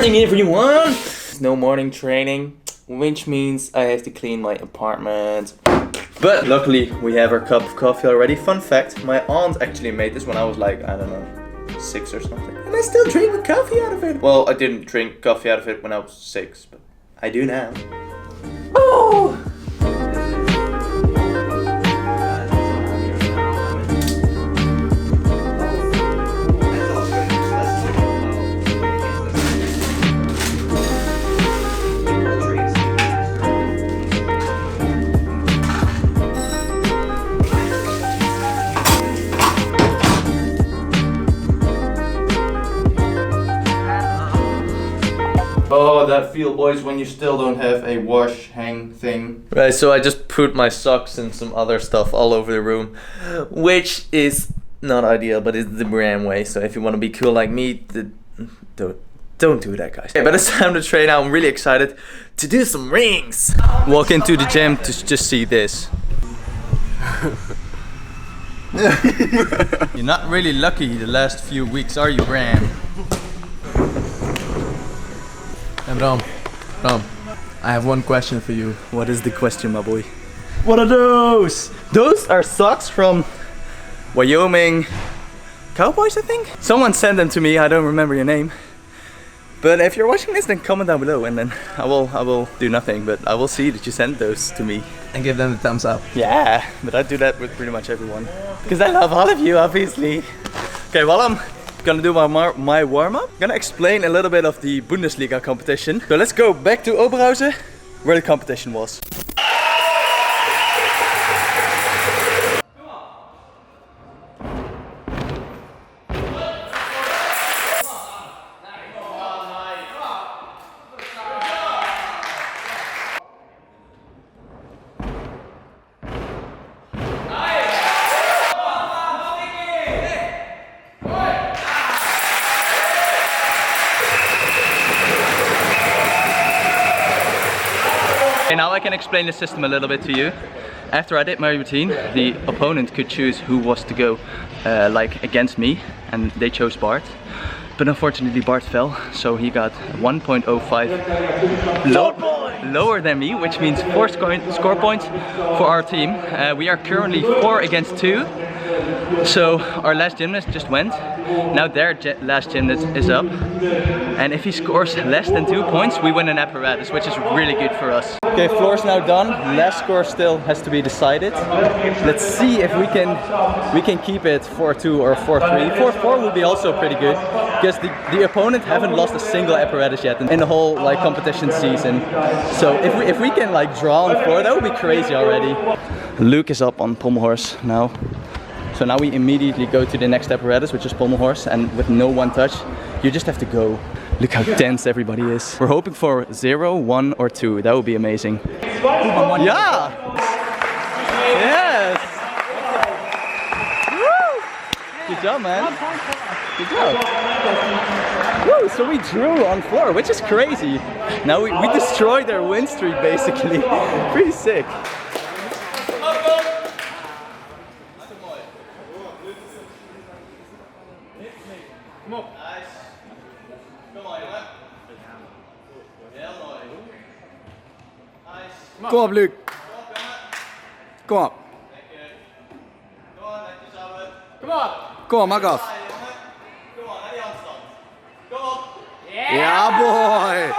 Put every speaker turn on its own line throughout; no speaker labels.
morning everyone! No morning training, which means I have to clean my apartment. But luckily we have our cup of coffee already. Fun fact, my aunt actually made this when I was like, I don't know, 6 or something. And I still drink coffee out of it. Well, I didn't drink coffee out of it when I was 6, but I do now. Oh! Oh, that feel, boys, when you still don't have a wash hang thing. Right, so I just put my socks and some other stuff all over the room, which is not ideal, but it's the Bram way. So if you want to be cool like me, don't do that, guys. Okay, but it's time to train now. I'm really excited to do some rings. Walk into the gym to just see this. You're not really lucky the last few weeks, are you, Bram?
Hey Bram, I have one question for you.
What is the question, my boy? What are those? Those are socks from Wyoming Cowboys, I think? Someone sent them to me, I don't remember your name. But if you're watching this, then comment down below and then I will do nothing, but I will see that you sent those to me.
And give them the thumbs up.
Yeah, but I do that with pretty much everyone. Because I love all of you, obviously. Okay, well, I'm gonna do my warm-up. Gonna explain a little bit of the Bundesliga competition. So let's go back to Oberhausen, where the competition was. Okay, now I can explain the system a little bit to you. After I did my routine, the opponent could choose who was to go like against me, and they chose Bart. But unfortunately Bart fell, so he got 1.05 lower than me, which means 4 score points for our team. We are currently 4 against 2. So our last gymnast just went. Now their last gymnast is up. And if he scores less than 2 points, we win an apparatus, which is really good for us. Okay, floor's now done. Last score still has to be decided. Let's see if we can keep it 4-2 or 4-3. 4-4 would be also pretty good, because the opponent haven't lost a single apparatus yet in the whole like competition season. So if we can like draw on floor, that would be crazy already. Luke is up on pommel horse now. So now we immediately go to the next apparatus, which is pommel horse, and with no one touch, you just have to go. Look how tense everybody is. We're hoping for 0, 1 or 2. That would be amazing. Yeah! Yes! Woo! Good job, man. Good job. Woo! So we drew on floor, which is crazy. Now we destroyed their win streak, basically. Pretty sick.
Kom op, Luc. Kom op. Kom op, maak af. Ja, boy.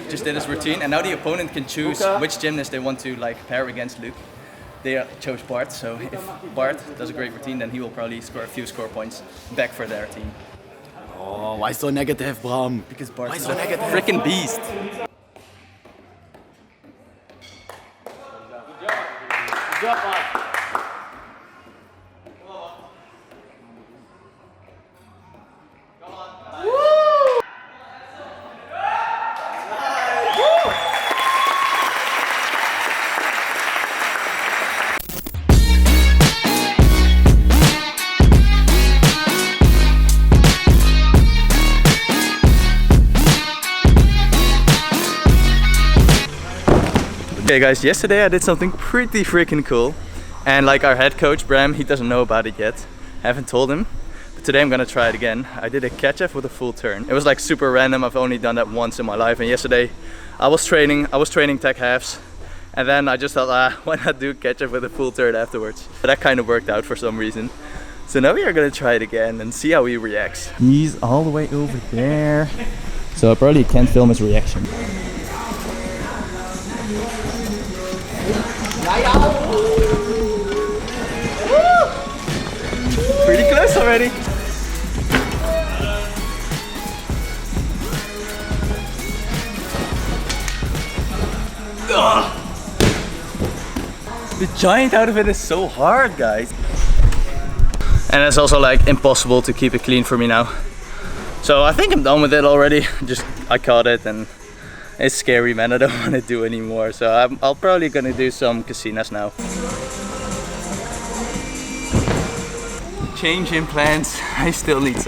Just did his routine, and now the opponent can choose which gymnast they want to like pair against Luke. They chose Bart, so if Bart does a great routine, then he will probably score a few score points back for their team.
Oh, why so negative, Bram?
Because Bart is a freaking beast. Good job, Bart. Okay guys, yesterday I did something pretty freaking cool. And like our head coach Bram, he doesn't know about it yet. I haven't told him. But today I'm gonna try it again. I did a catch-up with a full turn. It was like super random. I've only done that once in my life. And yesterday I was training tech halves. And then I just thought, why not do catch-up with a full turn afterwards? But that kind of worked out for some reason. So now we are gonna try it again and see how he reacts. He's all the way over there. So I probably can't film his reaction. Pretty close already. The giant out of it is so hard, guys. And it's also like impossible to keep it clean for me now. So I think I'm done with it already. I caught it and it's scary, man. I don't want to do anymore. So I'll probably gonna do some casinos now. Change in plans. I still need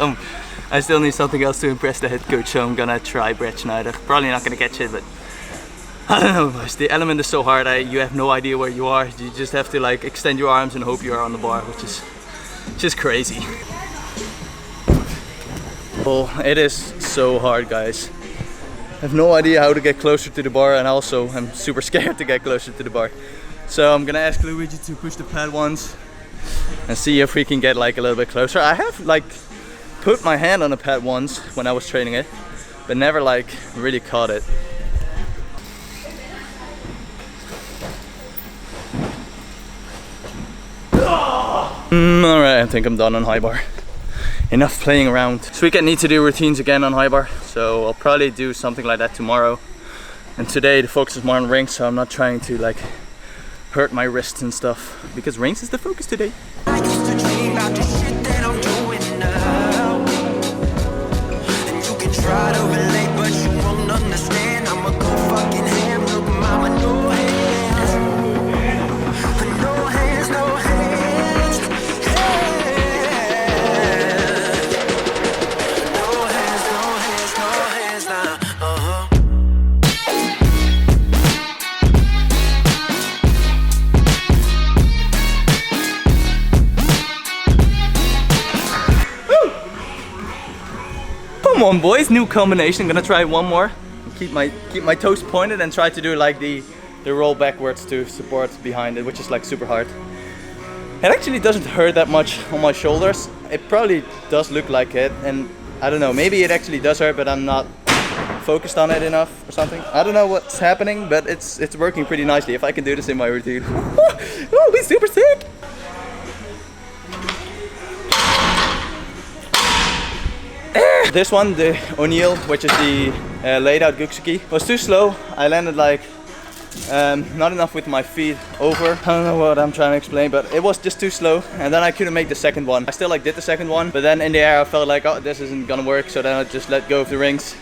something else to impress the head coach. So I'm gonna try Brett Schneider. Probably not gonna catch it, but I don't know, guys. The element is so hard. You have no idea where you are. You just have to like extend your arms and hope you are on the bar, which is just crazy. Oh, it is so hard, guys. I have no idea how to get closer to the bar, and also I'm super scared to get closer to the bar. So I'm gonna ask Luigi to push the pad once and see if we can get like a little bit closer. I have like put my hand on the pad once when I was training it, but never like really caught it. Alright, I think I'm done on high bar. Enough playing around. This weekend need to do routines again on high bar, so I'll probably do something like that tomorrow. And today the focus is more on rings, so I'm not trying to like hurt my wrists and stuff, because rings is the focus today.
I used to dream about the shit that I'm doing now. And you can try to relate, but you won't understand. I'ma go fucking ham, look mama, no hands. No hands, no hands. No hands, no hands, no hands now.
Come on, boys, new combination. I'm gonna try one more. Keep my toes pointed and try to do like the roll backwards to support behind it, which is like super hard. It actually doesn't hurt that much on my shoulders. It probably does look like it, and I don't know, maybe it actually does hurt, but I'm not focused on it enough or something. I don't know what's happening, but it's working pretty nicely. If I can do this in my routine, oh, be super sick. This one, the O'Neill, which is the laid out Guksuki, was too slow. I landed like not enough with my feet over. I don't know what I'm trying to explain, but it was just too slow. And then I couldn't make the second one. I still like did the second one, but then in the air I felt like, oh, this isn't gonna work. So then I just let go of the rings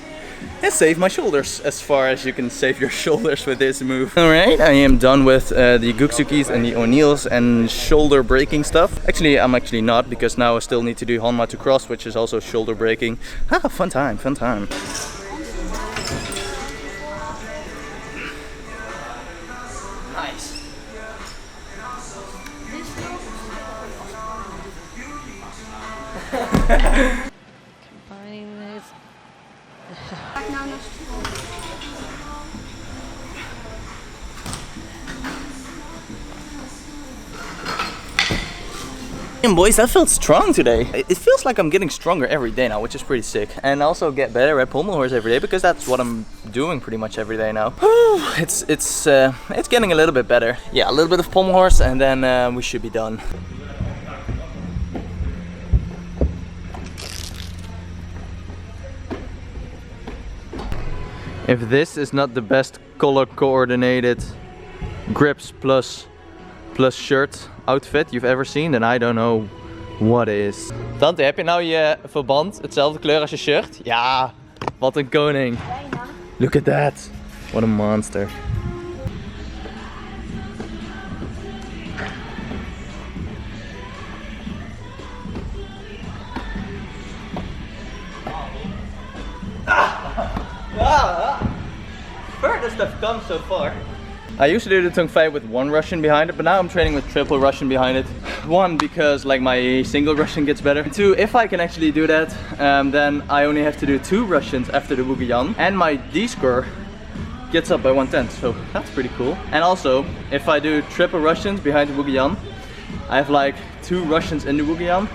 and save my shoulders, as far as you can save your shoulders with this move. Alright, I am done with the Guksukis and the O'Neills and shoulder breaking stuff. Actually, I'm actually not, because now I still need to do Hanma to cross, which is also shoulder breaking. Ah, fun time, fun time. Nice.
Combining this.
Boys, that felt strong today. It feels like I'm getting stronger every day now, which is pretty sick. And also get better at pommel horse every day, because that's what I'm doing pretty much every day now. It's getting a little bit better. Yeah, a little bit of pommel horse, and then we should be done. If this is not the best color coordinated grips plus shirt outfit you've ever seen, then I don't know what is. Tante, heb je nou je verband hetzelfde kleur als je shirt? Ja, wat een koning. Look at that. What a monster. Furthest I've come so far. I used to do the tongue fight with 1 Russian behind it, but now I'm training with triple Russian behind it. 1, because like my single Russian gets better. 2, if I can actually do that, then I only have to do 2 Russians after the Wugeyan, and my D score gets up by 1/10, so that's pretty cool. And also, if I do triple Russians behind the Wugeyan, I have like 2 Russians in the Wugeyan,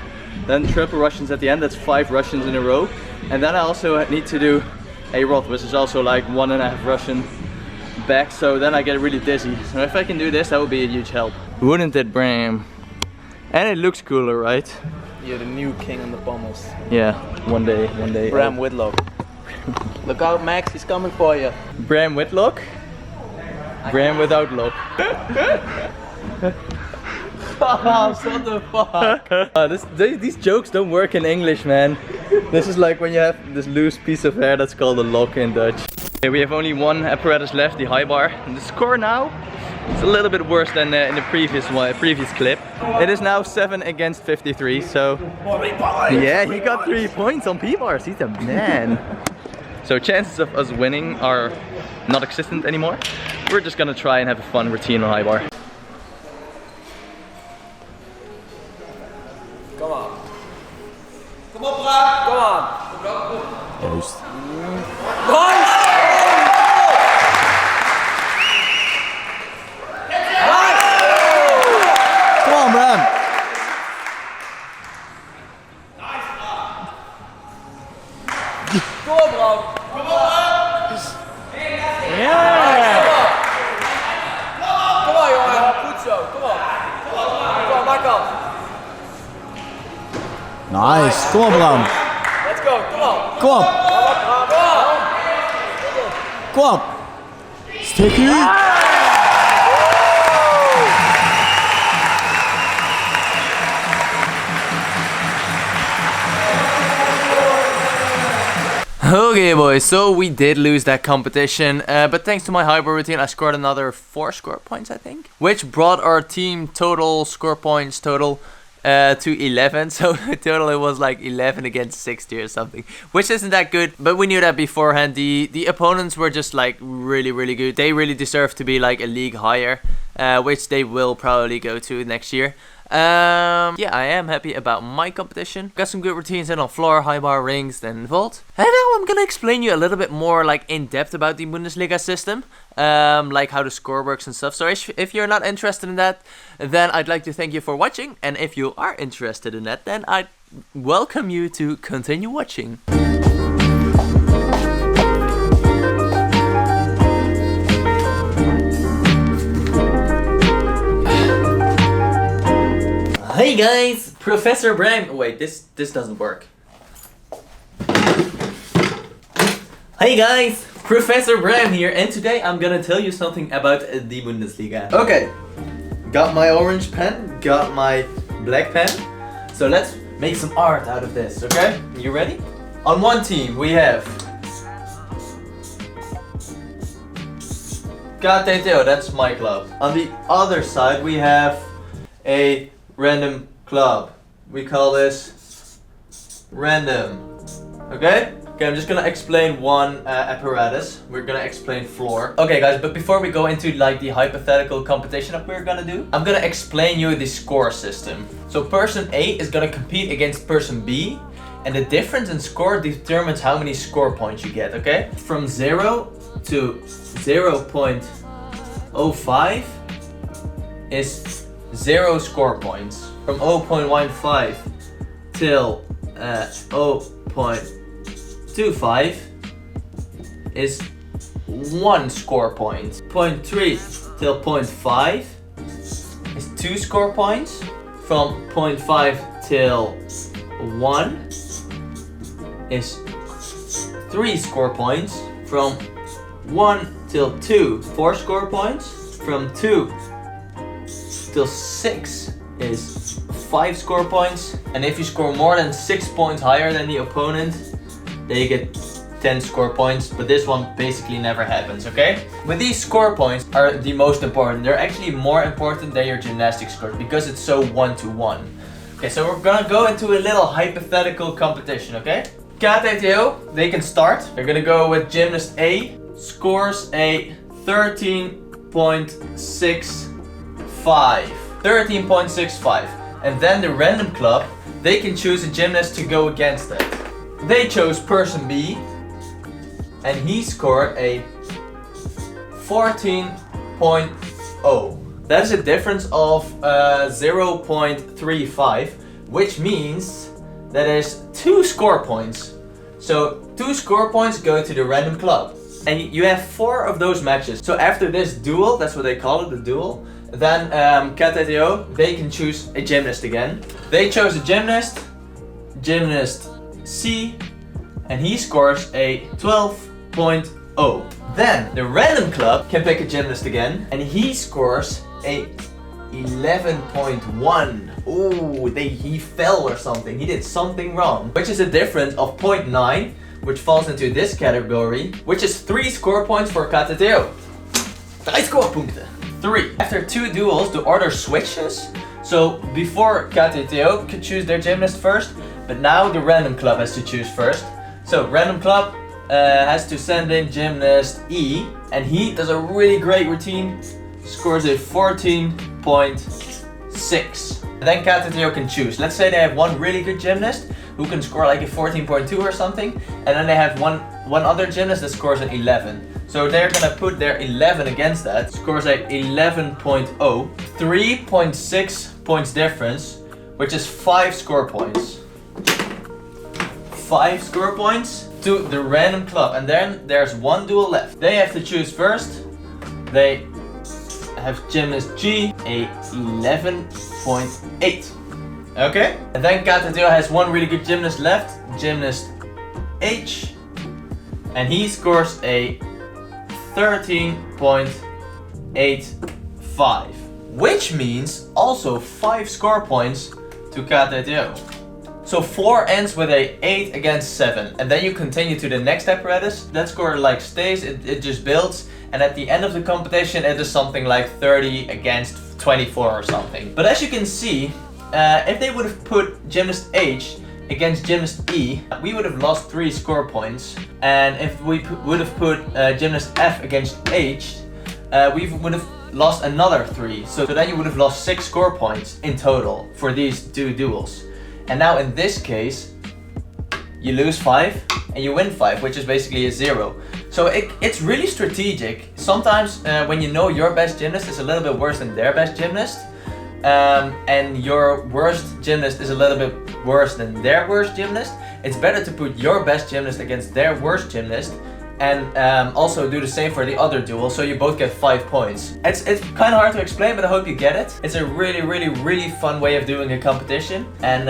then triple Russians at the end, that's 5 Russians in a row. And then I also need to do a rod, which is also like 1.5 Russian back, so then I get really dizzy. So if I can do this, that would be a huge help. Wouldn't it, Bram? And it looks cooler, right?
You're the new king on the pommels.
Yeah, one day.
Bram Whitlock. Look out, Max, he's coming for you.
Bram Whitlock? Bram without lock.
What the fuck?
These jokes don't work in English, man. This is like when you have this loose piece of hair that's called a lock in Dutch. Okay, we have only 1 apparatus left, the high bar. And the score now is a little bit worse than in the previous clip. It is now 7 against 53, so yeah, he got 3 points on P-bars. He's a man. So chances of us winning are not existent anymore. We're just gonna try and have a fun routine on high bar.
Come on. Come on, Bram. Come on.
Juist.
Nice.
Come on, Bram.
Come on, Bram. Come on.
Yeah.
Come on, jongen. Goed zo. Kom op. Kom on, maak af.
Nice. Kom op, Bram.
Let's go. Kom on.
Kom op.
Kom on.
Kom op. Sticky.
Okay boys, so we did lose that competition, but thanks to my high bar routine I scored another 4 score points, I think, which brought our team total score points total to 11. So total it was like 11 against 60 or something, which isn't that good, but we knew that beforehand. The opponents were just like really good. They really deserve to be like a league higher, which they will probably go to next year. Yeah, I am happy about my competition. Got some good routines in on floor, high bar, rings, then vault. And now I'm gonna explain you a little bit more like in depth about the Bundesliga system, like how the score works and stuff. So if you're not interested in that, then I'd like to thank you for watching. And if you are interested in that, then I'd welcome you to continue watching. Hey guys, Professor Bram. Wait, this doesn't work. Hey guys, Professor Bram here, and today I'm gonna tell you something about the Bundesliga. Okay, got my orange pen, got my black pen. So let's make some art out of this, okay? You ready? On one team we have KTTO, that's my club. On the other side we have a random club. We call this random. Okay? Okay, I'm just gonna explain one apparatus. We're gonna explain floor. Okay guys, but before we go into like the hypothetical competition that we're gonna do, I'm gonna explain you the score system. So person A is gonna compete against person B, and the difference in score determines how many score points you get, okay? From 0 to 0.05 is 0 score points. From 0.15 till 0.25 is 1 score point. 0.3 till 0.5 is 2 score points. From 0.5 till 1 is 3 score points. From 1 till 2, 4 score points. From 2 till 6 is 5 score points, and if you score more than 6 points higher than the opponent, then you get 10 score points, but this one basically never happens, okay? But these score points are the most important. They're actually more important than your gymnastics scores because it's so 1-to-1. Okay, so we're gonna go into a little hypothetical competition, okay? KTTO, they can start. They're gonna go with gymnast A, scores a 13 13.65. 13.65. And then the random club, they can choose a gymnast to go against that. They chose person B, and he scored a 14.0. That is a difference of 0.35, which means that there's 2 score points. So 2 score points go to the random club. And you have 4 of those matches. So after this duel, that's what they call it, the duel, then KTTO, they can choose a gymnast again. They chose a gymnast C, and he scores a 12.0. Then the random club can pick a gymnast again, and he scores a 11.1. Ooh, he fell or something. He did something wrong, which is a difference of 0.9, which falls into this category, which is 3 score points for KTTO. 3 scorepunkten. 3. After 2 duels, the order switches. So before KTTO could choose their gymnast first, but now the random club has to choose first. So random club has to send in gymnast E, and he does a really great routine, scores a 14.6. Then KTTO can choose. Let's say they have one really good gymnast who can score like a 14.2 or something, and then they have one other gymnast that scores an 11. So they're gonna put their 11 against that, scores a 11.0, 3.6 points difference, which is 5 score points. 5 score points to the random club, and then there's 1 duel left. They have to choose first. They have gymnast G, a 11.8. Okay? And then KTTO has 1 really good gymnast left, gymnast H, and he scores a 13.85, which means also 5 score points to KTTO. So 4 ends with a 8 against 7, and then you continue to the next apparatus. That score like stays, it just builds, and at the end of the competition it is something like 30 against 24 or something. But as you can see, if they would have put gymnast H against gymnast E, we would have lost 3 score points, and if we would have put gymnast F against H, we would have lost another 3. So then you would have lost 6 score points in total for these 2 duels. And now in this case, you lose 5 and you win 5, which is basically a 0. So it's really strategic. Sometimes when you know your best gymnast is a little bit worse than their best gymnast, and your worst gymnast is a little bit worse than their worst gymnast, it's better to put your best gymnast against their worst gymnast, and also do the same for the other duel, so you both get 5 points. It's kind of hard to explain, but I hope you get it. It's a really fun way of doing a competition, and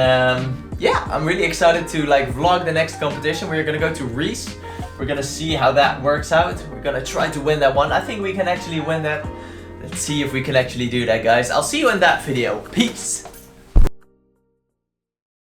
yeah, I'm really excited to like vlog the next competition. We're gonna go to Reese. We're gonna see how that works out. We're gonna try to win that one. I think we can actually win that. Let's see if we can actually do that, guys. I'll see you in that video. Peace!